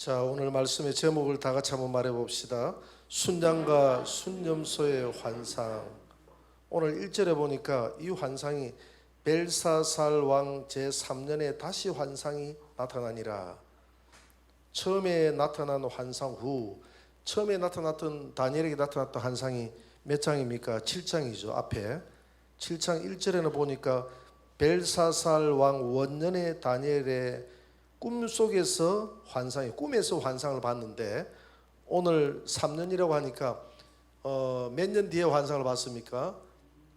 자, 오늘 말씀의 제목을 다 같이 한번 말해 봅시다. 순장과 순념소의 환상. 오늘 1절에 보니까 이 환상이 벨사살 왕 제3년에 다시 환상이 나타나니라. 처음에 나타난 환상 후 처음에 나타났던 다니엘에게 나타났던 환상이 몇 장입니까? 7장이죠. 앞에 7장 1절에는 보니까 벨사살 왕 원년에 다니엘의 꿈속에서 꿈에서 환상을 봤는데, 오늘 3년이라고 하니까 몇 년 뒤에 환상을 봤습니까?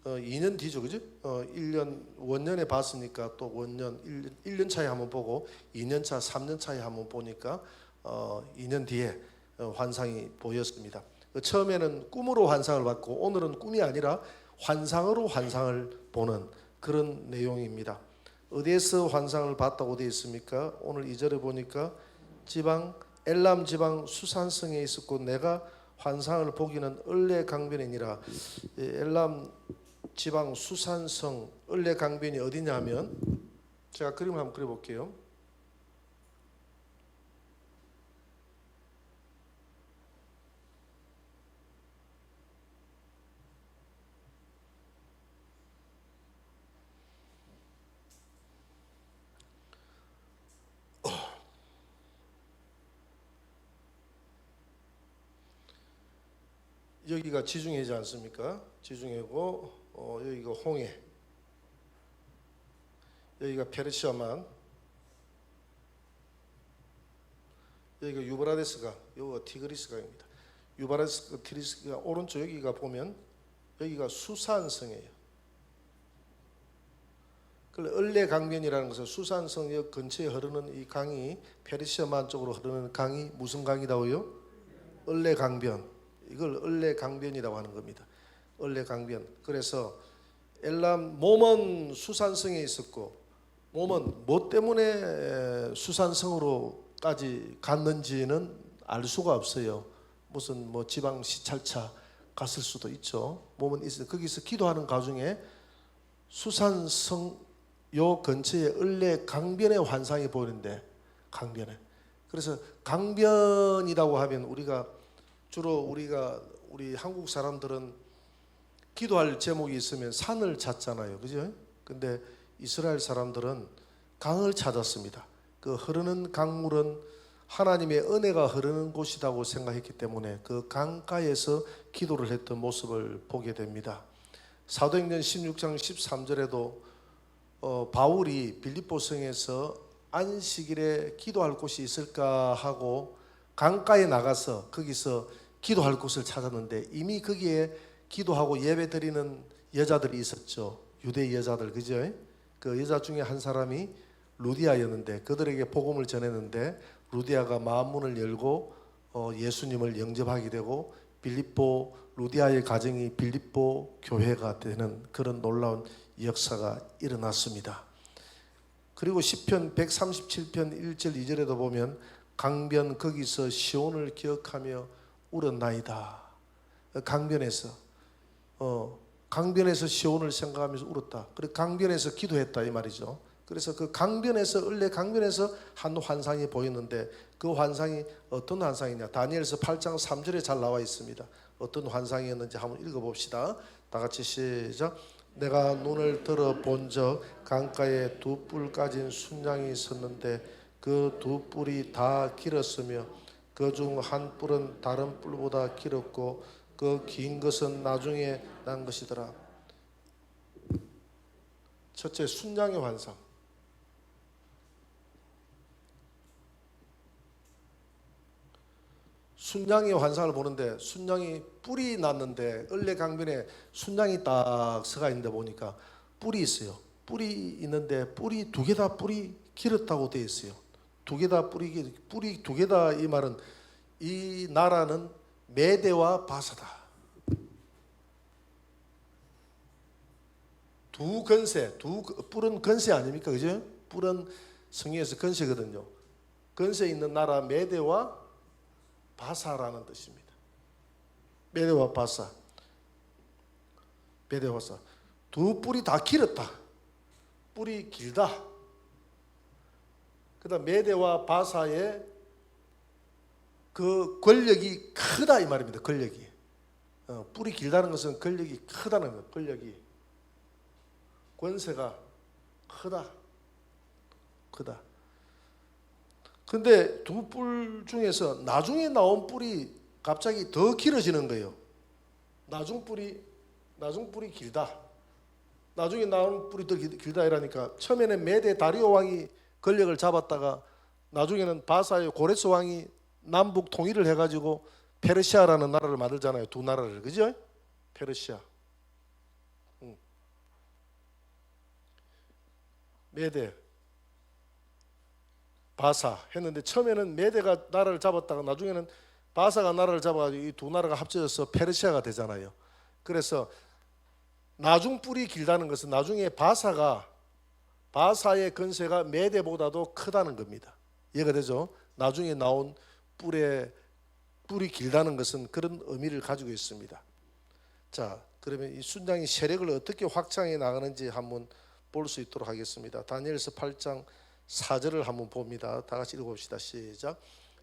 2년 뒤죠, 그죠? 1년 원년에 봤으니까 또 원년 1년 차에 한번 보고 2년 차, 3년 차에 한번 보니까 2년 뒤에 환상이 보였습니다. 처음에는 꿈으로 환상을 봤고, 오늘은 꿈이 아니라 환상으로 환상을 보는 그런 내용입니다. 어디에서 환상을 봤다고 되어 있습니까? 오늘 2절에 보니까 엘람 지방 수산성에 있었고 내가 환상을 보기는 을레강변이니라. 엘람 지방 수산성 을레강변이 어디냐 하면, 제가 그림을 한번 그려볼게요. 여기가 지중해지 않습니까? 지중해고 여기가 홍해, 여기가 페르시아만, 여기가 유브라데스가, 여기가 티그리스강입니다. 유브라데스가 티그리스가 오른쪽 여기가 보면 여기가 수산성이에요. 을레강변이라는 것은 수산성역 근처에 흐르는 이 강이, 페르시아만 쪽으로 흐르는 강이 무슨 강이라고요? 을레강변. 이걸 을레강변이라고 하는 겁니다. 을레강변. 그래서 엘람 몸은 수산성에 있었고, 몸은 뭐 때문에 수산성으로까지 갔는지는 알 수가 없어요. 무슨 지방 시찰차 갔을 수도 있죠. 몸은 있어요. 거기서 기도하는 가중에 수산성 요 근처에 을레강변의 환상이 보이는데, 강변에. 그래서 강변이라고 하면 우리 한국 사람들은 기도할 제목이 있으면 산을 찾잖아요, 그죠? 근데 이스라엘 사람들은 강을 찾았습니다. 그 흐르는 강물은 하나님의 은혜가 흐르는 곳이라고 생각했기 때문에 그 강가에서 기도를 했던 모습을 보게 됩니다. 사도행전 16장 13절에도 바울이 빌립보성에서 안식일에 기도할 곳이 있을까 하고 강가에 나가서 거기서 기도할 곳을 찾았는데, 이미 거기에 기도하고 예배 드리는 여자들이 있었죠. 유대 여자들, 그죠? 그 여자 중에 한 사람이 루디아였는데, 그들에게 복음을 전했는데 루디아가 마음문을 열고 예수님을 영접하게 되고 루디아의 가정이 빌립보 교회가 되는 그런 놀라운 역사가 일어났습니다. 그리고 시편 137편 1절 2절에도 보면 강변 거기서 시온을 기억하며 울었나이다. 강변에서 시온을 생각하면서 울었다. 그리고 강변에서 기도했다 이 말이죠. 그래서 그 강변에서, 을레 강변에서 한 환상이 보였는데, 그 환상이 어떤 환상이냐? 다니엘서 8장 3절에 잘 나와 있습니다. 어떤 환상이었는지 한번 읽어봅시다. 다 같이 시작. 내가 눈을 들어 본 적 강가에 두 뿔 가진 순양이 있었는데 그 두 뿔이 다 길었으며 그 중 한 뿔은 다른 뿔보다 길었고 그 긴 것은 나중에 난 것이더라. 첫째, 순양의 환상. 순양의 환상을 보는데, 순양이 뿔이 났는데, 을레강변에 순양이 딱 서가 있는데 보니까 뿔이 있어요. 뿔이 있는데 뿔이 두 개 다 뿔이 길었다고 되어 있어요. 두 개 다 뿔이 두 개다, 이 말은 이 나라는 메대와 바사다. 뿔은 건세 아닙니까? 그죠? 뿔은 성경에서 건세거든요. 건세 있는 나라 메대와 바사라는 뜻입니다. 메대와 바사. 두 뿔이 다 길었다. 뿔이 길다. 그 다음 메대와 바사의 그 권력이 크다 이 말입니다. 권력이. 뿔이 길다는 것은 권력이 크다는 거예요. 권력이. 권세가 크다. 크다. 근데 두 뿔 중에서 나중에 나온 뿔이 갑자기 더 길어지는 거예요. 나중 뿔이 길다. 나중에 나온 뿔이 더 길다 이라니까 처음에는 메데 다리오 왕이 권력을 잡았다가 나중에는 바사의 고레스 왕이 남북 통일을 해가지고 페르시아라는 나라를 만들잖아요. 두 나라를. 그죠? 페르시아. 메데 바사 했는데 처음에는 메데가 나라를 잡았다가 나중에는 바사가 나라를 잡아가지고 이 두 나라가 합쳐져서 페르시아가 되잖아요. 그래서 나중 뿔이 길다는 것은 나중에 바사의 건세가 메데보다도 크다는 겁니다. 이해가 되죠? 나중에 나온 뿔이 길다는 것은 그런 의미를 가지고 있습니다. 자, 그러면 이 순장이 세력을 어떻게 확장해 나가는지 한번 볼 수 있도록 하겠습니다. 다니엘서 8장 4절을 한번 봅니다. 다 같이 읽어봅시다. 시작.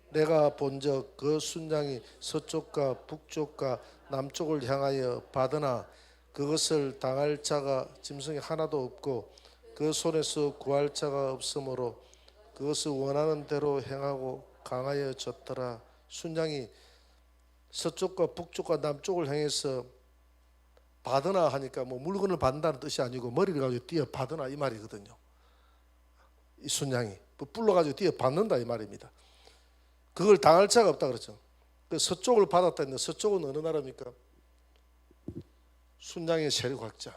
내가 본적 그 순장이 서쪽과 북쪽과 남쪽을 향하여 받으나 그것을 당할 자가 짐승이 하나도 없고 그 손에서 구할 자가 없으므로 그것을 원하는 대로 행하고 강하여졌더라. 순장이 서쪽과 북쪽과 남쪽을 향해서 받으나 하니까 뭐 물건을 받는다는 뜻이 아니고 머리를 가지고 뛰어 받으나 이 말이거든요. 이 순장이 뿔로 가지고 뛰어 받는다 이 말입니다. 그걸 당할 자가 없다 그랬죠. 그 서쪽을 받았다 했는데 서쪽은 어느 나라입니까? 순장의 세력 확장.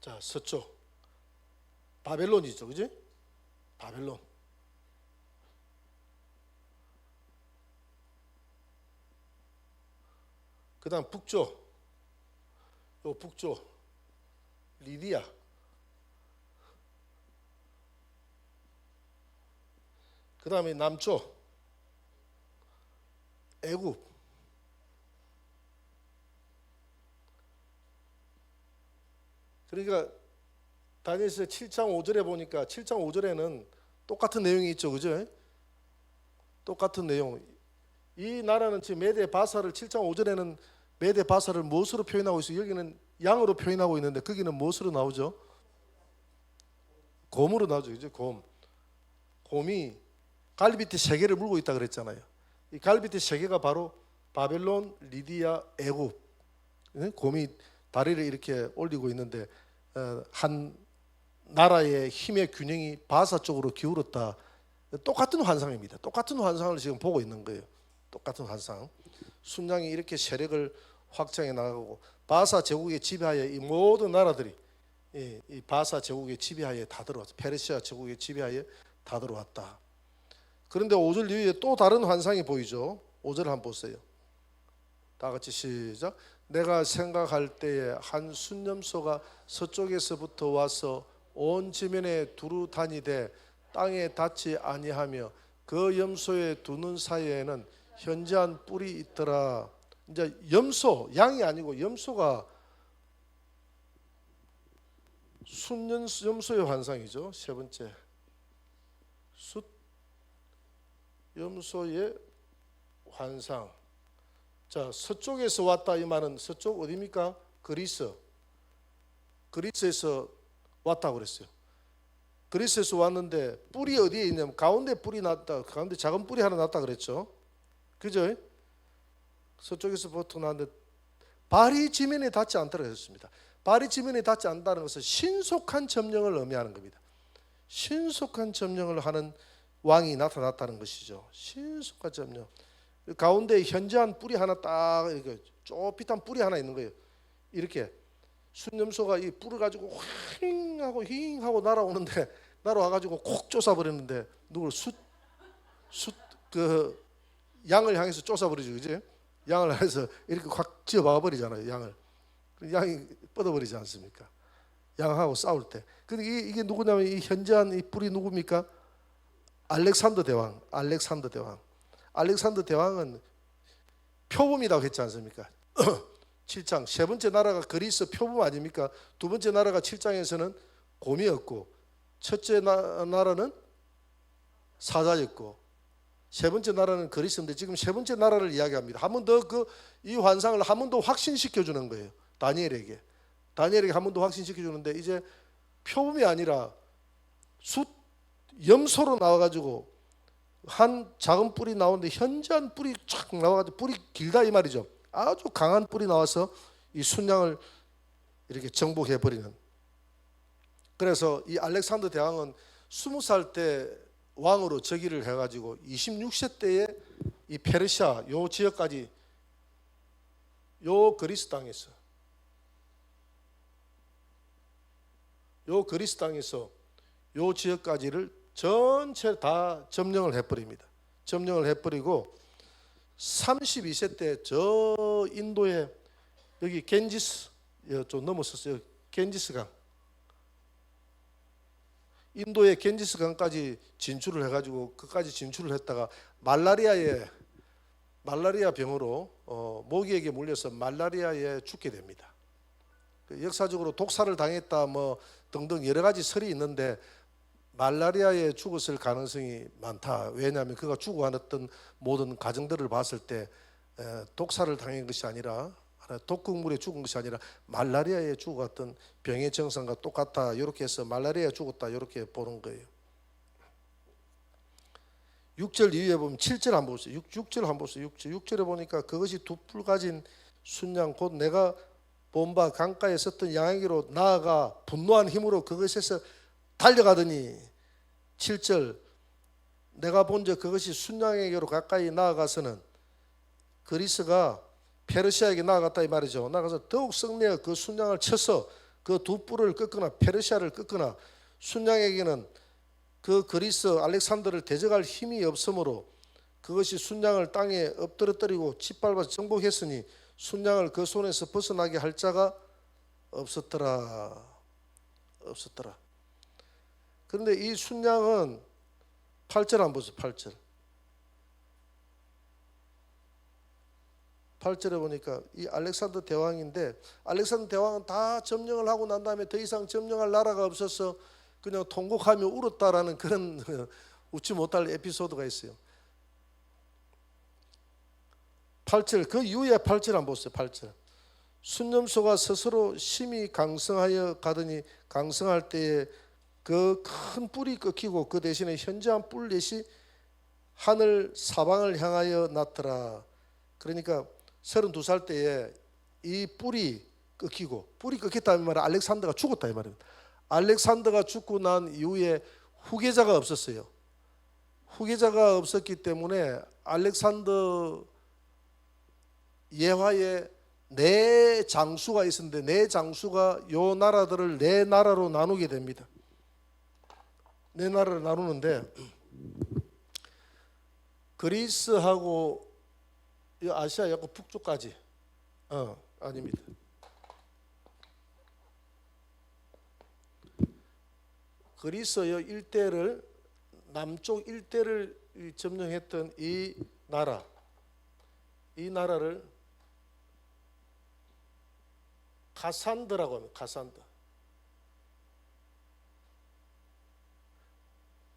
자, 서쪽 바벨론이죠, 그지? 바벨론. 그다음 북쪽, 북쪽 리디아. 그 다음에 남쪽 애굽. 그러니까 다니엘서 7장 5절에 보니까 7장 5절에는 똑같은 내용이 있죠, 그죠? 똑같은 내용. 이 나라는 지금 메데 바사를 7장 5절에는 메데 바사를 무엇으로 표현하고 있어요? 여기는 양으로 표현하고 있는데 거기는 무엇으로 나오죠? 곰으로 나오죠, 그죠? 곰이 갈비뼈 세 개를 물고 있다 그랬잖아요. 이 갈비뼈 세 개가 바로 바벨론, 리디아, 애굽. 곰이 다리를 이렇게 올리고 있는데 한 나라의 힘의 균형이 바사 쪽으로 기울었다. 똑같은 환상입니다. 똑같은 환상을 지금 보고 있는 거예요. 똑같은 환상. 순장이 이렇게 세력을 확장해 나가고 바사 제국의 지배하에 이 모든 나라들이 이 바사 제국의 지배하에 다 들어왔다. 페르시아 제국의 지배하에 다 들어왔다. 그런데 5절 이후에 또 다른 환상이 보이죠. 5절 한번 보세요. 다 같이 시작. 내가 생각할 때에 한 순념소가 서쪽에서부터 와서 온 지면에 두루 다니되 땅에 닿지 아니하며 그 염소의 두 눈 사이에는 현저한 뿔이 있더라. 이제 염소, 양이 아니고 염소가 순염소의 환상이죠. 세 번째 염소의 환상. 자, 서쪽에서 왔다 이 말은 서쪽 어디입니까? 그리스에서 왔다고 그랬어요. 그리스에서 왔는데 뿔이 어디에 있냐면 가운데 뿔이 났다. 가운데 작은 뿔이 하나 났다 그랬죠. 그죠? 서쪽에서부터 나왔는데 발이 지면에 닿지 않도록 했습니다. 발이 지면에 닿지 않는다는 것은 신속한 점령을 의미하는 겁니다. 신속한 점령을 하는 왕이 나타났다는 것이죠. 신속한 점령. 가운데 현저한 뿔이 하나 딱 이렇게 쪼빛한 뿔이 하나 있는 거예요. 이렇게 순염소가 이 뿔을 가지고 휑 하고 날아오는데 날아와가지고 콕 쫓아버리는데 누굴 그 양을 향해서 쫓아버리죠, 그지? 양을 향해서 이렇게 확 쥐어박아 버리잖아요, 양을. 양이 뻗어버리지 않습니까? 양하고 싸울 때. 근데 이게 누구냐면 이 현저한 이 뿔이 누굽니까? 알렉산더 대왕. 알렉산더 대왕은 표범이라고 했지 않습니까? 7장 세 번째 나라가 그리스 표범 아닙니까? 두 번째 나라가 7장에서는 곰이었고 첫째 나라는 사자였고 세 번째 나라는 그리스인데 지금 세 번째 나라를 이야기합니다. 한 번 더 이 환상을 한 번 더 확신시켜 주는 거예요. 다니엘에게 한 번 더 확신시켜 주는데 이제 표범이 아니라 염소로 나와가지고 한 작은 뿔이 나오는데 현저한 뿔이 쫙 나와가지고 뿔이 길다 이 말이죠. 아주 강한 뿔이 나와서 이 순양을 이렇게 정복해 버리는. 그래서 이 알렉산더 대왕은 20살 때 왕으로 즉위를 해가지고 26세 때에 이 페르시아 요 지역까지 요 그리스 땅에서 요 지역까지를 전체 다 점령을 해버립니다. 점령을 해버리고 32세 때 저 인도에 여기 겐지스 좀 넘었었어요. 겐지스강 인도의 겐지스 강까지 진출을 해가지고 그까지 진출을 했다가 말라리아 병으로 모기에게 물려서 말라리아에 죽게 됩니다. 역사적으로 독사를 당했다 뭐 등등 여러 가지 설이 있는데 말라리아에 죽었을 가능성이 많다. 왜냐하면 그가 죽어왔던 모든 과정들을 봤을 때 독사를 당한 것이 아니라 독극물에 죽은 것이 아니라 말라리아에 죽었던 병의 증상과 똑같다. 이렇게 해서 말라리아에 죽었다. 이렇게 보는 거예요. 6절 이후에 보면 7절 한번 보세요. 6절 한번 보세요. 6절에 보니까 그것이 두 뿔 가진 순양 곧 내가 본 바 강가에 섰던 양에게로 나아가 분노한 힘으로 그것에서 달려가더니 7절 내가 본즉 그것이 순양에게로 가까이 나아가서는 그리스가 페르시아에게 나아갔다 이 말이죠. 나가서 더욱 성내어 그 순양을 쳐서 그 두 뿔을 꺾거나 페르시아를 꺾거나 순양에게는 그 그리스 알렉산더를 대적할 힘이 없으므로 그것이 순양을 땅에 엎드러뜨리고 짓밟아서 정복했으니 순양을 그 손에서 벗어나게 할 자가 없었더라. 그런데 이 순양은 8절 한번 보세요. 8절에 보니까 이 알렉산더 대왕인데 알렉산더 대왕은 다 점령을 하고 난 다음에 더 이상 점령할 나라가 없어서 그냥 통곡하며 울었다라는 그런 웃지 못할 에피소드가 있어요. 8절 그 이후에 8절 한번 보세요. 8절 순념소가 스스로 심히 강성하여 가더니 강성할 때에 그 큰 뿔이 꺾이고 그 대신에 현저한 뿔넷이 하늘 사방을 향하여 났더라. 그러니까 32살 때에 이 뿔이 꺾였다는 말은 알렉산더가 죽었다 이 말입니다. 알렉산더가 죽고 난 이후에 후계자가 없었어요. 후계자가 없었기 때문에 알렉산더 예화에 네 장수가 있었는데 네 장수가 요 나라들을 네 나라로 나누게 됩니다. 네 나라를 나누는데 그리스하고 아시아 약간 북쪽까지 아닙니다. 그리스의 일대를 남쪽 일대를 점령했던 이 나라를 가산드라고 합니다. 가산드.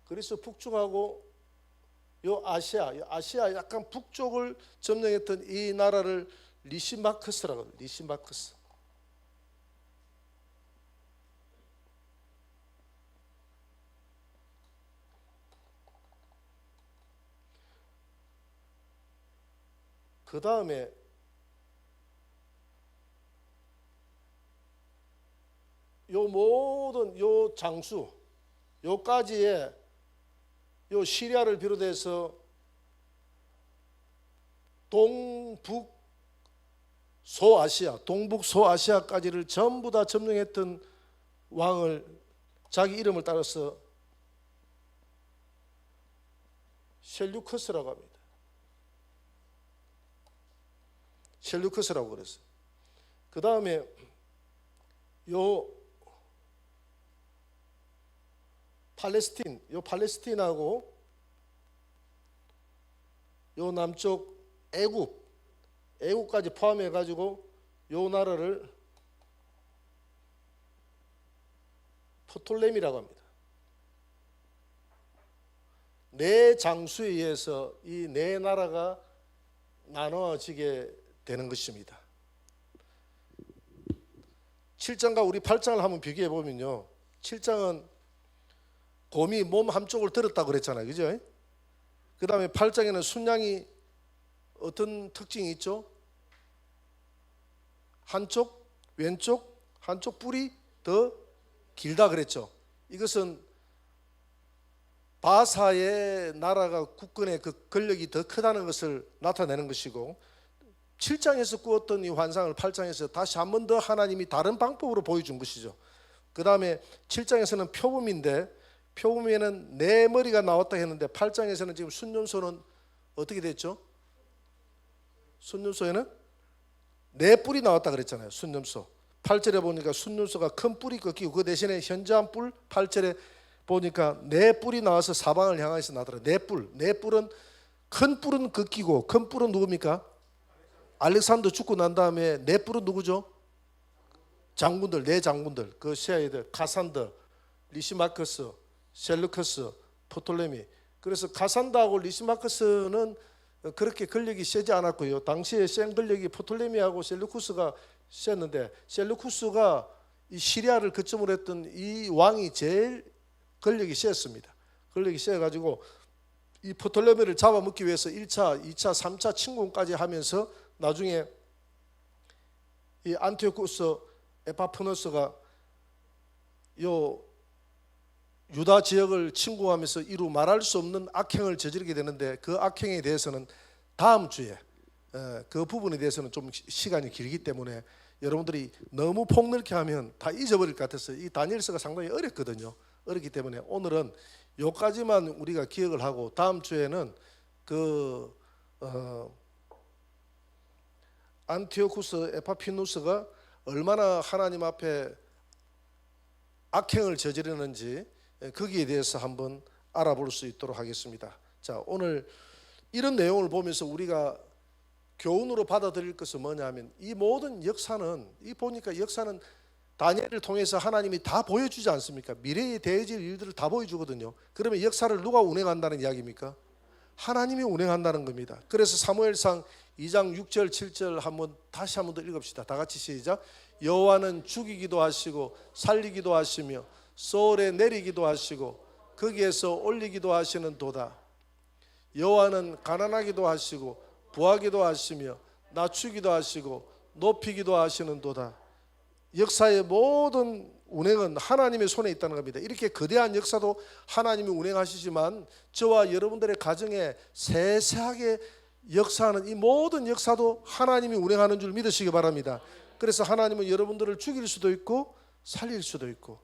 그리스 북쪽하고 요 아시아 약간 북쪽을 점령했던 이 나라를 리시마크스라고 합니다. 리시마크스. 그 다음에 요 모든 요 장수 요까지의 요 시리아를 비롯해서 동북 소아시아까지를 전부 다 점령했던 왕을 자기 이름을 따라서 셀류커스라고 합니다. 셀류커스라고 그랬어요. 그 다음에 요 팔레스틴하고 요 남쪽 애국까지 포함해 가지고 요 나라를 프톨레미라고 합니다. 네 장수에 의해서 이 네 나라가 나눠지게 되는 것입니다. 7장과 우리 8장을 한번 비교해 보면요, 7장은 곰이 몸 한쪽을 들었다고 그랬잖아요, 그죠? 그 다음에 8장에는 순양이 어떤 특징이 있죠? 한쪽, 왼쪽, 한쪽 뿔이 더 길다 그랬죠. 이것은 바사의 나라가 국권의 그 권력이 더 크다는 것을 나타내는 것이고, 7장에서 꾸었던 이 환상을 8장에서 다시 한 번 더 하나님이 다른 방법으로 보여준 것이죠. 그 다음에 7장에서는 표범인데, 표범에는 네 머리가 나왔다 했는데 8장에서는 지금 순념소는 어떻게 됐죠? 순념소에는 네 뿔이 나왔다 그랬잖아요. 순념소 8절에 보니까 순념소가 큰 뿔이 꺾이고, 그 대신에 현저한 뿔, 8절에 보니까 네 뿔이 나와서 사방을 향해서 나더라. 네 뿔, 네 뿔은, 큰 뿔은 꺾이고, 큰 뿔은 누굽니까? 알렉산더 죽고 난 다음에 네 뿔은 누구죠? 장군들, 네 장군들, 그 시아이들, 카산더, 리시마커스, 셀루커스, 포톨레미. 그래서 카산더하고 리시마커스는 그렇게 권력이 세지 않았고요. 당시에 센 권력이 포톨레미하고 셀루쿠스가 셌는데, 셀루쿠스가 이 시리아를 거점으로 했던 이 왕이 제일 권력이 셌습니다. 권력이 세가지고 이 포톨레미를 잡아먹기 위해서 1차, 2차, 3차 침공까지 하면서 나중에 이 안티오쿠스 에파프너스가 요 유다 지역을 침공하면서 이루 말할 수 없는 악행을 저지르게 되는데, 그 악행에 대해서는 다음 주에, 그 부분에 대해서는 좀 시간이 길기 때문에 여러분들이 너무 폭넓게 하면 다 잊어버릴 것 같아서 이 다니엘서가 상당히 어렵거든요. 어렵기 때문에 오늘은 요까지만 우리가 기억을 하고, 다음 주에는 그 안티오쿠스 에파피누스가 얼마나 하나님 앞에 악행을 저지르는지 거기에 대해서 한번 알아볼 수 있도록 하겠습니다. 자, 오늘 이런 내용을 보면서 우리가 교훈으로 받아들일 것은 뭐냐면, 이 모든 역사는, 이 보니까 역사는 다니엘을 통해서 하나님이 다 보여주지 않습니까? 미래에 대해질 일들을 다 보여주거든요. 그러면 역사를 누가 운행한다는 이야기입니까? 하나님이 운행한다는 겁니다. 그래서 사무엘상 2장 6절 7절 다시 한번 더 읽읍시다. 다 같이 시작. 여호와는 죽이기도 하시고 살리기도 하시며 소울에 내리기도 하시고 거기에서 올리기도 하시는 도다. 여호와는 가난하기도 하시고 부하기도 하시며 낮추기도 하시고 높이기도 하시는 도다. 역사의 모든 운행은 하나님의 손에 있다는 겁니다. 이렇게 거대한 역사도 하나님이 운행하시지만 저와 여러분들의 가정에 세세하게 역사하는 이 모든 역사도 하나님이 운행하는 줄 믿으시기 바랍니다. 그래서 하나님은 여러분들을 죽일 수도 있고 살릴 수도 있고,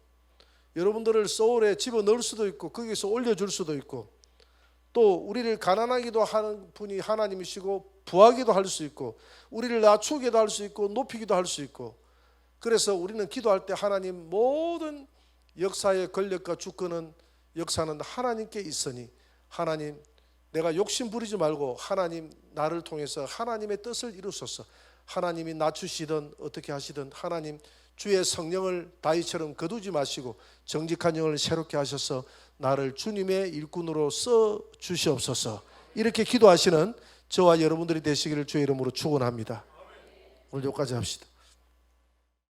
여러분들을 소울에 집어넣을 수도 있고 거기서 올려줄 수도 있고, 또 우리를 가난하기도 하는 분이 하나님이시고 부하기도 할 수 있고, 우리를 낮추기도 할 수 있고 높이기도 할 수 있고. 그래서 우리는 기도할 때 하나님, 모든 역사의 권력과 주권은, 역사는 하나님께 있으니 하나님, 내가 욕심 부리지 말고 하나님 나를 통해서 하나님의 뜻을 이루소서. 하나님이 낮추시든 어떻게 하시든 하나님 주의 성령을 다윗처럼 거두지 마시고 정직한 영을 새롭게 하셔서 나를 주님의 일꾼으로 써 주시옵소서. 이렇게 기도하시는 저와 여러분들이 되시기를 주의 이름으로 축원합니다. 오늘 여기까지 합시다.